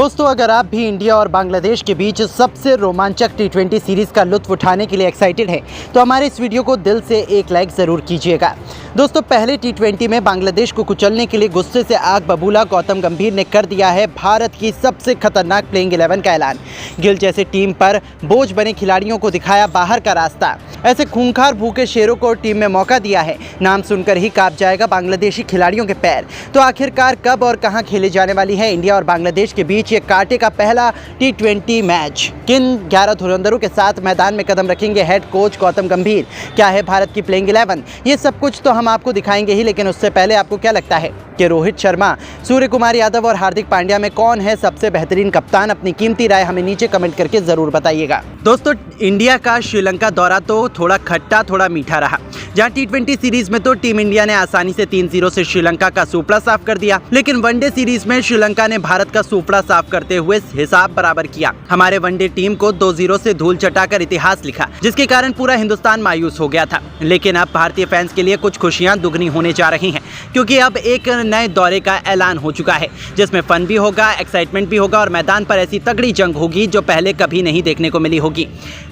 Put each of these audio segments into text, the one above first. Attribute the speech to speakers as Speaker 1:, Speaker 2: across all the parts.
Speaker 1: दोस्तों, अगर आप भी इंडिया और बांग्लादेश के बीच सबसे रोमांचक टी20 सीरीज़ का लुत्फ उठाने के लिए एक्साइटेड हैं, तो हमारे इस वीडियो को दिल से एक लाइक ज़रूर कीजिएगा। दोस्तों, पहले टी20 में बांग्लादेश को कुचलने के लिए गुस्से से आग बबूला गौतम गंभीर ने कर दिया है भारत की सबसे खतरनाक प्लेइंग 11 का ऐलान। गिल जैसे टीम पर बोझ बने खिलाड़ियों को दिखाया बाहर का रास्ता। ऐसे खूंखार भूखे शेरों को टीम में मौका दिया है, नाम सुनकर ही कांप जाएगा बांग्लादेशी खिलाड़ियों के पैर। तो आखिरकार कब और कहां खेले जाने वाली है इंडिया और बांग्लादेश के बीच ये कांटे का पहला टी20 मैच? किन 11 धुरंधरों के साथ मैदान में कदम रखेंगे हेड कोच गौतम गंभीर? क्या है भारत की प्लेइंग 11? ये सब कुछ तो हम आपको दिखाएंगे ही, लेकिन उससे पहले आपको क्या लगता है कि रोहित शर्मा, सूर्य कुमार यादव और हार्दिक पांड्या में कौन है सबसे बेहतरीन कप्तान? अपनी कीमती राय हमें नीचे कमेंट करके जरूर बताइएगा। दोस्तों, इंडिया का श्रीलंका दौरा तो थोड़ा खट्टा थोड़ा मीठा रहा। जहां टी20 सीरीज में तो टीम इंडिया ने आसानी से 3-0 से श्रीलंका का सूपड़ा साफ कर दिया, लेकिन वनडे सीरीज में श्रीलंका ने भारत का सूपड़ा साफ करते हुए हिसाब बराबर किया। हमारे वनडे टीम को 2-0 से धूल चटाकर इतिहास लिखा, जिसके कारण पूरा हिंदुस्तान मायूस हो गया था। लेकिन अब भारतीय फैंस के लिए कुछ खुशियां दुगनी होने जा रही हैं, क्योंकि अब एक नए दौरे का ऐलान हो चुका है, जिसमें फन भी होगा, एक्साइटमेंट भी होगा और मैदान पर ऐसी तगड़ी जंग होगी जो पहले कभी नहीं देखने को मिली होगी।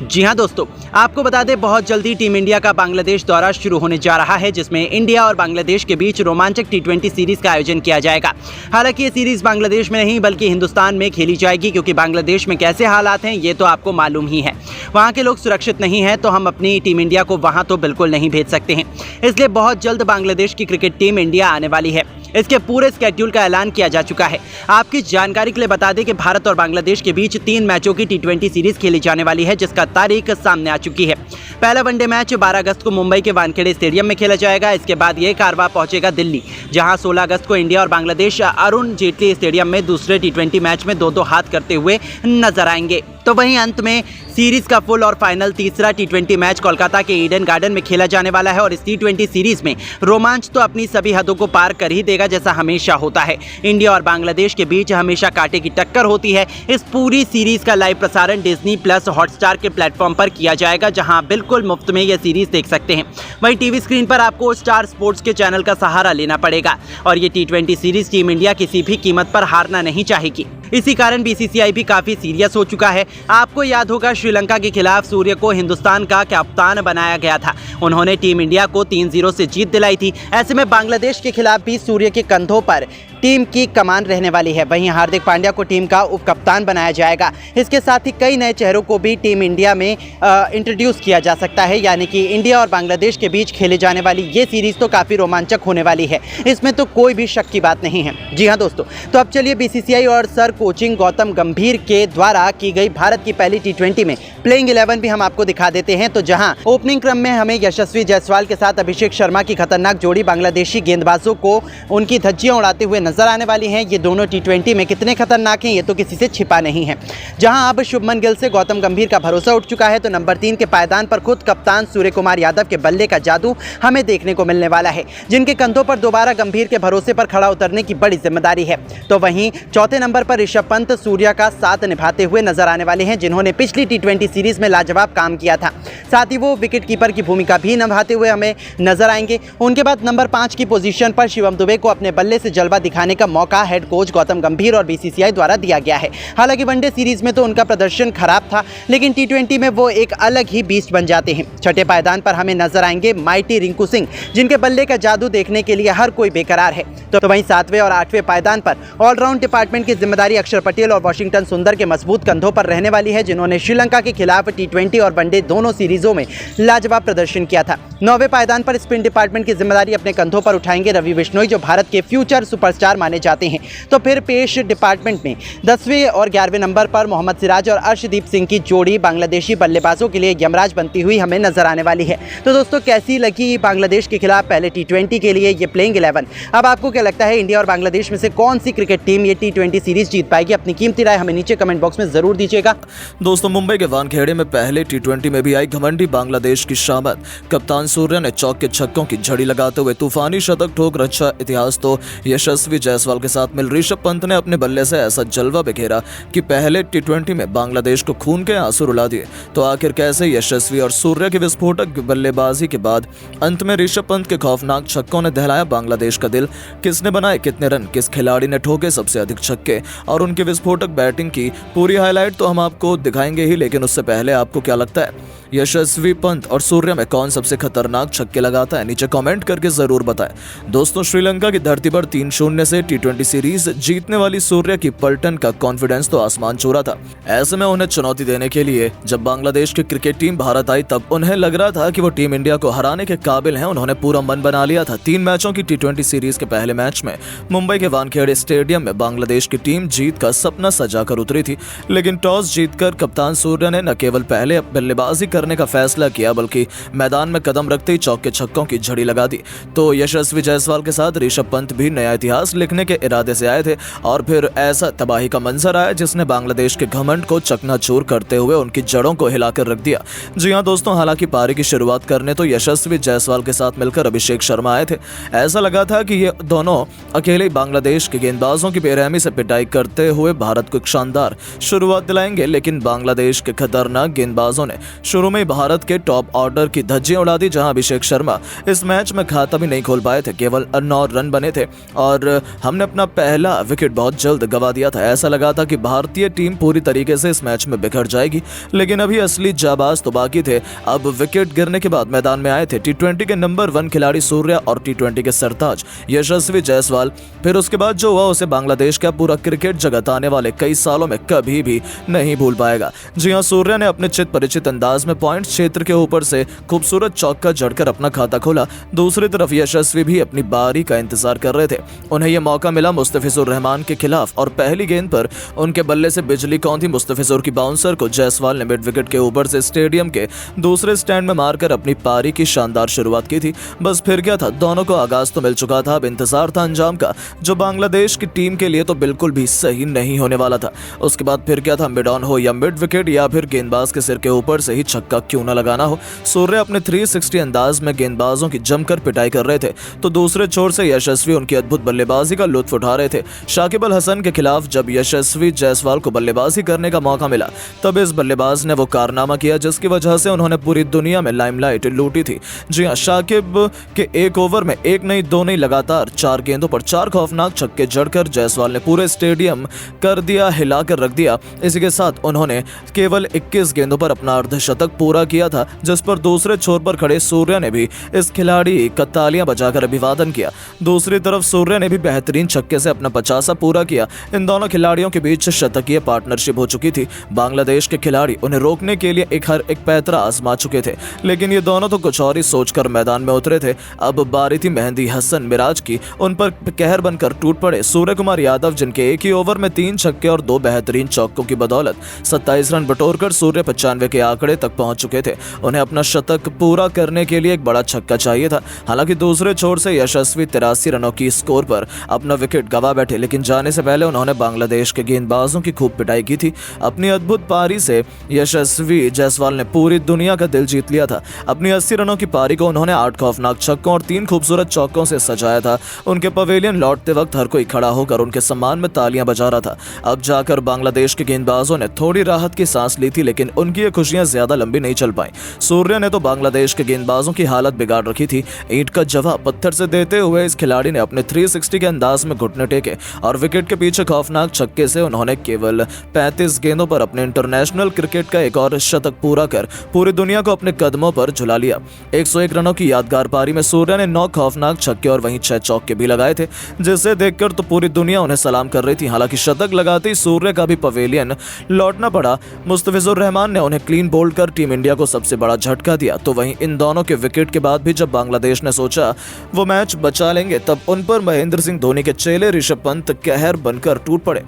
Speaker 1: जी हाँ दोस्तों, आपको बता दें, बहुत जल्दी टीम इंडिया का बांग्लादेश दौरा शुरू होने जा रहा है, जिसमें इंडिया और बांग्लादेश के बीच रोमांचक टी20 सीरीज का आयोजन किया जाएगा। हालांकि ये सीरीज बांग्लादेश में नहीं बल्कि हिंदुस्तान में खेली जाएगी, क्योंकि बांग्लादेश में कैसे हालात हैं ये तो आपको मालूम ही है। वहाँ के लोग सुरक्षित नहीं हैं, तो हम अपनी टीम इंडिया को वहाँ तो बिल्कुल नहीं भेज सकते हैं। इसलिए बहुत जल्द बांग्लादेश की क्रिकेट टीम इंडिया आने वाली है। इसके पूरे स्केड्यूल का ऐलान किया जा चुका है। आपकी जानकारी के लिए बता दें कि भारत और बांग्लादेश के बीच 3 मैचों की टी20 सीरीज खेली जाने वाली है, जिसका तारीख सामने आ चुकी है। पहला वनडे मैच 12 अगस्त को मुंबई के वानखेड़े स्टेडियम में खेला जाएगा। इसके बाद ये कारवां पहुंचेगा दिल्ली, जहां 16 अगस्त को इंडिया और बांग्लादेश अरुण जेटली स्टेडियम में दूसरे टी20 मैच में 2-2 हाथ करते हुए नजर आएंगे। तो वहीं अंत में सीरीज का फुल और फाइनल तीसरा टी20 मैच कोलकाता के ईडन गार्डन में खेला जाने वाला है। और इस टी20 सीरीज में रोमांच तो अपनी सभी हदों को पार कर ही देगा, जैसा हमेशा होता है। इंडिया और बांग्लादेश के बीच हमेशा कांटे की टक्कर होती है। इस पूरी सीरीज का लाइव प्रसारण डिज्नी प्लस हॉटस्टार के प्लेटफॉर्म पर किया जाएगा, जहां बिल्कुल मुफ्त में यह सीरीज देख सकते हैं। वहीं टीवी स्क्रीन पर आपको स्टार स्पोर्ट्स के चैनल का सहारा लेना पड़ेगा, और ये टी20 सीरीज टीम इंडिया किसी भी कीमत पर हारना नहीं चाहेगी। इसी कारण बीसीसीआई भी काफी सीरियस हो चुका है। आपको याद होगा, श्रीलंका के खिलाफ सूर्य को हिंदुस्तान का कप्तान बनाया गया था। उन्होंने टीम इंडिया को 3-0 से जीत दिलाई थी। ऐसे में बांग्लादेश के खिलाफ भी सूर्य के कंधों पर टीम की कमान रहने वाली है। वहीं हार्दिक पांड्या को टीम का उप कप्तान बनाया जाएगा। इसके साथ ही कई नए चेहरों को भी टीम इंडिया में इंट्रोड्यूस किया जा सकता है। यानी कि इंडिया और बांग्लादेश के बीच खेले जाने वाली ये सीरीज तो काफ़ी रोमांचक होने वाली है, इसमें तो कोई भी शक की बात नहीं है। जी हाँ दोस्तों, तो अब चलिए बीसीसीआई और सर कोचिंग गौतम गंभीर के द्वारा की गई भारत की पहली टी20 में प्लेइंग 11 भी हम आपको दिखा देते हैं। तो जहां ओपनिंग क्रम में हमें यशस्वी जायसवाल के साथ अभिषेक शर्मा की खतरनाक जोड़ी बांग्लादेशी गेंदबाजों को उनकी धज्जियां उड़ाते हुए नजर आने वाली हैं। ये दोनों टी20 में कितने खतरनाक हैं ये तो किसी से छिपा नहीं है। जहां अब शुभमन गिल से गौतम गंभीर का भरोसा उठ चुका है, तो नंबर 3 के पायदान पर खुद कप्तान सूर्य कुमार यादव के बल्ले का जादू हमें देखने को मिलने वाला है, जिनके कंधों पर दोबारा गंभीर के भरोसे पर खड़ा उतरने की बड़ी जिम्मेदारी है। तो वहीं चौथे नंबर पर ऋषभ पंत सूर्या का साथ निभाते हुए नजर आने वाले हैं, जिन्होंने पिछली टी20 सीरीज में लाजवाब काम किया था। साथ ही वो विकेट कीपर की भूमिका भी निभाते हुए हमें नजर आएंगे। उनके बाद नंबर 5 की पोजीशन पर शिवम दुबे को अपने बल्ले से जलवा दिखाने का मौका हेड कोच गौतम गंभीर और बीसीसीआई द्वारा दिया गया है। हालांकि वनडे सीरीज में तो उनका प्रदर्शन खराब था, लेकिन टी20 में वो एक अलग ही बीस्ट बन जाते हैं। छठे पायदान पर हमें नजर आएंगे माइटी रिंकू सिंह, जिनके बल्ले का जादू देखने के लिए हर कोई बेकरार है। तो वहीं 7वें और 8वें पायदान पर ऑलराउंड डिपार्टमेंट की जिम्मेदारी अक्षर पटेल और वॉशिंगटन सुंदर के मजबूत कंधों पर रहने वाली है, जिन्होंने श्रीलंका के खिलाफ टी20 और वनडे दोनों सीरीजों में लाजवाब प्रदर्शन किया था। 9वें पायदान पर स्पिन डिपार्टमेंट की जिम्मेदारी अपने कंधों पर उठाएंगे रवि बिश्नोई, जो भारत के फ्यूचर सुपरस्टार माने जाते हैं। तो फिर पेश डिपार्टमेंट में 10वें और 11वें नंबर पर मोहम्मद सिराज और अर्शदीप सिंह की जोड़ी बांग्लादेशी बल्लेबाजों के लिए यमराज बनती हुई हमें नजर आने वाली है। तो दोस्तों, कैसी लगी बांग्लादेश के खिलाफ पहले टी20 के लिए ये प्लेइंग 11? अब आपको क्या लगता है, इंडिया और बांग्लादेश में से कौन सी क्रिकेट टीम ये टी20 सीरीज जीत पाएगी? अपनी कीमती राय हमें नीचे कमेंट बॉक्स में जरूर दीजिएगा।
Speaker 2: दोस्तों, मुंबई के वानखेड़े में पहले टी20 में भी आई घमंडी बांग्लादेश की शामत। कप्तान सूर्य ने चौके छक्कों की झड़ी लगाते हुए तूफानी शतक ठोक रचा इतिहास तो यशस्वी यशस्वी जायसवाल के साथ मिल ऋषभ पंत ने अपने बल्ले से ऐसा जलवा बिखेरा कि पहले टी20 में बांग्लादेश को खून के आंसू रुला दिए। तो आखिर कैसे यशस्वी और सूर्य की विस्फोटक बल्लेबाजी के बाद अंत में ऋषभ पंत के खौफनाक छक्कों ने दहलाया बांग्लादेश का दिल, किसने बनाए कितने रन, किस खिलाड़ी ने ठोके सबसे अधिक छक्के और उनकी विस्फोटक बैटिंग की पूरी हाईलाइट तो हम आपको दिखाएंगे ही, लेकिन उससे पहले आपको क्या लगता है यशस्वी पंत और सूर्य में कौन सबसे खतरनाक छक्के लगाता है? नीचे कमेंट करके जरूर बताएं। दोस्तों, श्रीलंका की धरती पर 3-0 से टी20 सीरीज जीतने वाली सूर्य की पलटन का कॉन्फिडेंस तो आसमान छू रहा था। ऐसे में उन्हें चुनौती देने के लिए जब बांग्लादेश की क्रिकेट टीम भारत आई तब उन्हें लग रहा था कि वो टीम इंडिया को हराने के काबिल है। उन्होंने पूरा मन बना लिया था। 3 मैचों की टी20 सीरीज के पहले मैच में मुंबई के वानखेड़े स्टेडियम में बांग्लादेश की टीम जीत का सपना सजाकर उतरी थी, लेकिन टॉस जीतकर कप्तान सूर्य ने न केवल पहले बल्लेबाजी करने का फैसला किया बल्कि मैदान में कदम रखते ही चौके छक्कों की झड़ी लगा दी। तो यशस्वी जायसवाल के साथ ऋषभ पंत भी नया इतिहास लिखने के इरादे से आए थे और फिर ऐसा तबाही का मंजर आया जिसने बांग्लादेश के घमंड को चकनाचूर करते हुए उनकी जड़ों को हिलाकर रख दिया। जी हां दोस्तों, हालांकि पारी की शुरुआत करने तो यशस्वी जायसवाल के साथ मिलकर अभिषेक शर्मा आए थे। ऐसा लगा था कि ये दोनों अकेले बांग्लादेश के गेंदबाजों की बेरहमी से पिटाई करते हुए भारत को एक शानदार शुरुआत दिलाएंगे, लेकिन बांग्लादेश के खतरनाक गेंदबाजों ने शुरू में भारत के टॉप ऑर्डर की धज्जियां उड़ा दी। जहां अभिषेक शर्मा इस मैच में खाता भी नहीं खोल पाए थे, केवल 9 रन बने थे और हमने अपना पहला विकेट बहुत जल्द गंवा दिया था। ऐसा लगा था कि भारतीय टीम पूरी तरीके से इस मैच में बिखर जाएगी, लेकिन अभी असली जाबाज तो बाकी थे। अब विकेट गिरने के बाद मैदान में आए थे टी20 के नंबर 1 खिलाड़ी सूर्य और टी20 के सरताज यशस्वी जायसवाल। फिर उसके बाद जो हुआ उसे बांग्लादेश का पूरा क्रिकेट जगत आने वाले कई सालों में कभी भी नहीं भूल पाएगा। जी हां, सूर्य ने अपने चित परिचित अंदाज में पॉइंट क्षेत्र के ऊपर से खूबसूरत चौका जड़कर अपना खाता खोला। दूसरी तरफ यशस्वी भी अपनी बारी का इंतजार कर रहे थे। उन्हें यह मौका मिला मुस्तफिजुर रहमान के खिलाफ और पहली गेंद पर उनके बल्ले से बिजली कौंधी मुस्तफिजुर की बाउंसर को जायसवाल ने मिड विकेट के ऊपर से स्टेडियम के दूसरे स्टैंड में मारकर अपनी पारी की शानदार शुरुआत की थी। बस फिर क्या था, दोनों को आगाज तो मिल चुका था, अब इंतजार था अंजाम का, जो बांग्लादेश की टीम के लिए तो बिल्कुल भी सही नहीं होने वाला था। उसके बाद फिर क्या था, मिड ऑन हो या मिड विकेट या फिर गेंदबाज के सिर के ऊपर से ही छक्का क्यों न लगाना हो, सूर्य अपने 360 अंदाज में गेंदबाजों की जमकर पिटाई कर रहे थे। तो दूसरे छोर से यशस्वी उनकी अद्भुत बल्लेबाजी का लुत्फ उठा रहे थे। शाकिब अल हसन के खिलाफ जब यशस्वी जायसवाल को बल्लेबाजी करने का मौका मिला तब इस बल्लेबाज ने वो कारनामा किया जिसकी वजह से उन्होंने पूरी दुनिया में लाइमलाइट लूटी थी। जी हां, शाकिब के एक ओवर में एक नहीं दो नहीं लगातार 4 गेंदों पर 4 खौफनाक छक्के जड़कर जायसवाल ने पूरे स्टेडियम कर दिया, हिलाकर रख दिया। इसी के साथ उन्होंने केवल 21 गेंदों पर अपना अर्धशतक पूरा किया था, जिस पर दूसरे छोर पर खड़े सूर्य ने भी इस खिलाड़ी का तालियां बजाकर अभिवादन किया। दूसरी तरफ सूर्य ने भी बेहतरीन छक्के से अपना 50 पूरा किया। इन दोनों खिलाड़ियों के बीच शतकीय पार्टनरशिप हो चुकी थी। बांग्लादेश के खिलाड़ी उन्हें रोकने के लिए एक पैतरा आजमा चुके थे, लेकिन ये दोनों तो कुछ और ही सोचकर मैदान में उतरे थे। अब बारी थी मेहंदी हसन मिराज की, उन पर कहर बनकर टूट पड़े सूर्य कुमार यादव, जिनके एक ही ओवर में 3 छक्के और 2 बेहतरीन चौकों की बदौलत 27 रन बटोरकर सूर्य 95 के आंकड़े तक पहुंच चुके थे। उन्हें अपना शतक पूरा करने के लिए एक बड़ा छक्का चाहिए था। हालांकि दूसरे छोर से यशस्वी 83 रनों की स्कोर पर अपना विकेट गंवा बैठे, लेकिन जाने से पहले उन्होंने बांग्लादेश के गेंदबाजों की खूब पिटाई की थी। अपनी अद्भुत पारी से यशस्वी जायसवाल ने पूरी दुनिया का दिल जीत लिया था। अपनी 80 रनों की पारी को उन्होंने 8 खौफनाक छक्कों और 3 खूबसूरत चौकों से सजाया था। उनके पवेलियन लौटते वक्त हर कोई खड़ा होकर उनके सम्मान में तालियां बजा रहा था। अब जाकर बांग्लादेश के गेंदबाजों ने थोड़ी राहत की सांस ली थी, लेकिन उनकी ये खुशियां ज्यादा लंबी नहीं चल पाई। सूर्य ने तो बांग्लादेश के गेंदबाजों की हालत बिगाड़ रखी थी। ईंट का जवाब पत्थर से देते हुए इस खिलाड़ी ने अपने 360 के अंदाज में घुटने टेके और विकेट के पीछे खौफनाक छक्के से उन्होंने केवल 35 गेंदों पर अपने इंटरनेशनल क्रिकेट का एक और शतक पूरा कर पूरी दुनिया को अपने कदमों पर झुला लिया। 101 रनों की यादगार पारी में सूर्य ने 9 खौफनाक छक्के और वहीं 6 चौके भी लगाए थे, जिसे देखकर तो पूरी दुनिया उन्हें सलाम कर रही थी। हालांकि शतक लगाते ही सूर्य का भी पवेलियन लौटना पड़ा। मुस्तफिजुर रहमान ने उन्हें क्लीन बोल्ड कर टीम इंडिया को सबसे बड़ा झटका दिया। तो वहीं इन दोनों के विकेट के बाद भी जब बांग्लादेश ने सोचा वो मैच बचा लेंगे, तब उन पर महेंद्र सिंह धोनी के चेले ऋषभ पंत कहर बनकर टूट पड़े।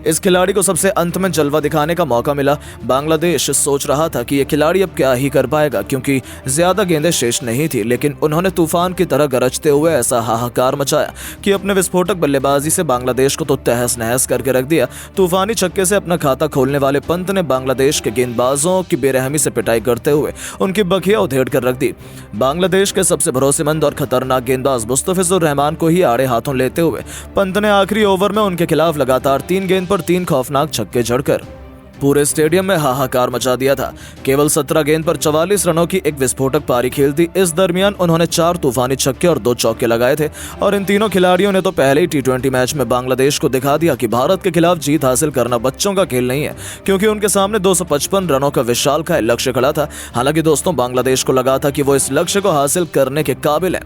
Speaker 2: इस खिलाड़ी को सबसे अंत में जलवा दिखाने का मौका मिला। बांग्लादेश सोच रहा था कि ये खिलाड़ी अब क्या ही कर पाएगा, क्योंकि ज्यादा गेंदें शेष नहीं थी, लेकिन उन्होंने तूफान की तरह गरजते हुए ऐसा हाहाकार मचाया कि अपने विस्फोटक बल्लेबाजी से बांग्लादेश को तो तहस नहस करके रख दिया। तूफानी छक्के से अपना खाता खोलने वाले पंत ने बांग्लादेश के गेंदबाजों की बेरहमी से पिटाई करते हुए उनकी बखिया उधेड़ कर रख दी। बांग्लादेश के सबसे भरोसेमंद और खतरनाक गेंदबाज मुस्तफिजुर रहमान को ही आड़े हाथों लेते हुए पंत ने आखिरी ओवर में उनके खिलाफ लगातार 3 गेंद पर 3 खौफनाक छक्के जड़कर पूरे स्टेडियम में हाहाकार मचा दिया था। केवल 17 गेंद पर 44 रनों की एक विस्फोटक पारी खेल दी। इस दरमियान उन्होंने 4 तूफानी छक्के और 2 चौके लगाए थे और इन तीनों खिलाड़ियों ने तो पहले ही टी20 मैच में बांग्लादेश को दिखा दिया कि भारत के खिलाफ जीत हासिल करना बच्चों का खेल नहीं है, क्योंकि उनके सामने 255 रनों का विशालकाय लक्ष्य खड़ा था। हालांकि दोस्तों, बांग्लादेश को लगा था कि वो इस लक्ष्य को हासिल करने के काबिल है।